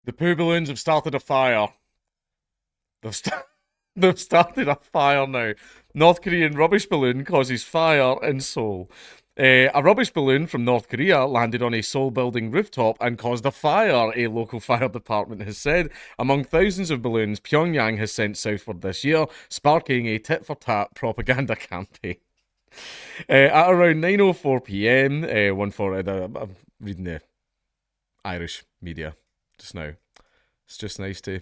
The poo balloons have started a fire. They've, st- they've started a fire now. North Korean rubbish balloon causes fire in Seoul. A rubbish balloon from North Korea landed on a Seoul building rooftop and caused a fire, a local fire department has said. Among thousands of balloons Pyongyang has sent southward this year, sparking a tit-for-tat propaganda campaign. At around 9:04 p.m., I'm reading the Irish media just now. It's just nice to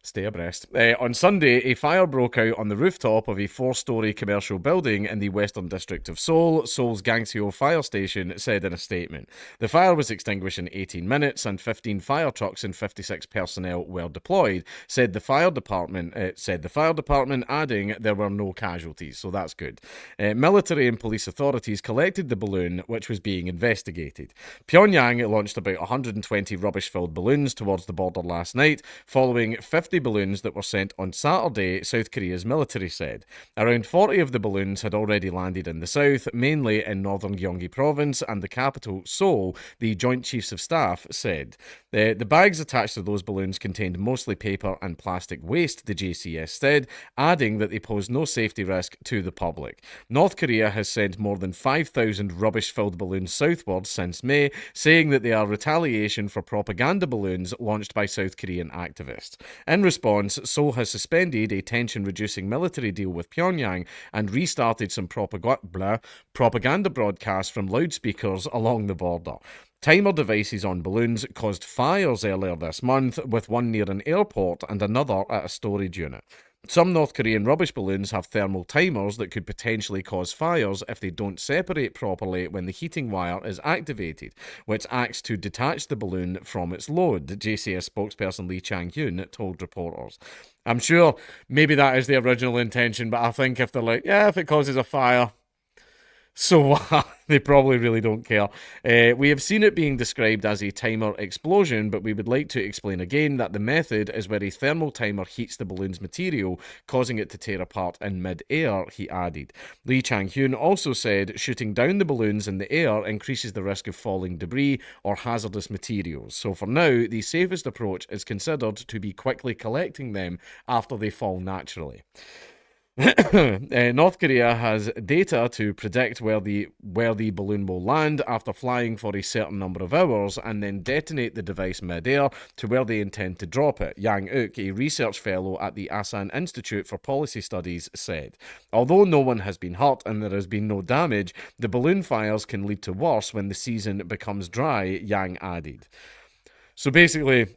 stay abreast. On Sunday, a fire broke out on the rooftop of a four-storey commercial building in the Western District of Seoul, Seoul's Gangseo Fire Station said in a statement. The fire was extinguished in 18 minutes and 15 fire trucks and 56 personnel were deployed, said the fire department, adding there were no casualties, so that's good. Military and police authorities collected the balloon, which was being investigated. Pyongyang launched about 120 rubbish-filled balloons towards the border last night, following 50 balloons that were sent on Saturday, South Korea's military said. Around 40 of the balloons had already landed in the south, mainly in northern Gyeonggi province and the capital, Seoul, the Joint Chiefs of Staff said. The bags attached to those balloons contained mostly paper and plastic waste, the JCS said, adding that they pose no safety risk to the public. North Korea has sent more than 5,000 rubbish-filled balloons southward since May, saying that they are retaliation for propaganda balloons launched by South Korean activists. In response, Seoul has suspended a tension-reducing military deal with Pyongyang and restarted some propaganda broadcasts from loudspeakers along the border. Timer devices on balloons caused fires earlier this month, with one near an airport and another at a storage unit. Some North Korean rubbish balloons have thermal timers that could potentially cause fires if they don't separate properly when the heating wire is activated, which acts to detach the balloon from its load, JCS spokesperson Lee Chang-hyun told reporters. I'm sure maybe that is the original intention, but I think if they're like, yeah, if it causes a fire, so they probably really don't care. We have seen it being described as a timer explosion, but we would like to explain again that the method is where a thermal timer heats the balloon's material, causing it to tear apart in mid-air, he added. Lee Chang-hyun also said shooting down the balloons in the air increases the risk of falling debris or hazardous materials. So for now, the safest approach is considered to be quickly collecting them after they fall naturally. North Korea has data to predict where the balloon will land after flying for a certain number of hours and then detonate the device mid-air to where they intend to drop it, Yang Uk, a research fellow at the Asan Institute for Policy Studies, said. Although no one has been hurt and there has been no damage, the balloon fires can lead to worse when the season becomes dry, Yang added. So basically,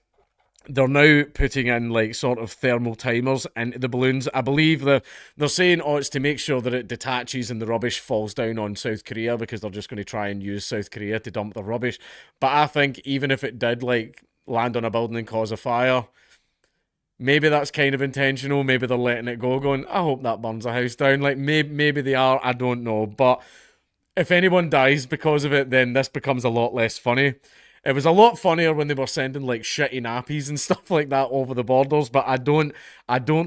they're now putting in like sort of thermal timers into the balloons. I believe they're saying, it's to make sure that it detaches and the rubbish falls down on South Korea because they're just going to try and use South Korea to dump the rubbish. But I think even if it did like land on a building and cause a fire, maybe that's kind of intentional. Maybe they're letting it go, going, I hope that burns a house down. Like maybe they are. I don't know. But if anyone dies because of it, then this becomes a lot less funny. It was a lot funnier when they were sending like shitty nappies and stuff like that over the borders, but I don't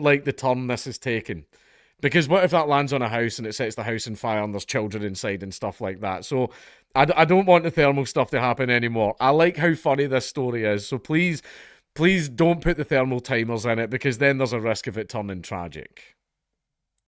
like the turn this is taken. Because what if that lands on a house and it sets the house on fire and there's children inside and stuff like that? So I don't want the thermal stuff to happen anymore. I like how funny this story is, so please don't put the thermal timers in it because then there's a risk of it turning tragic.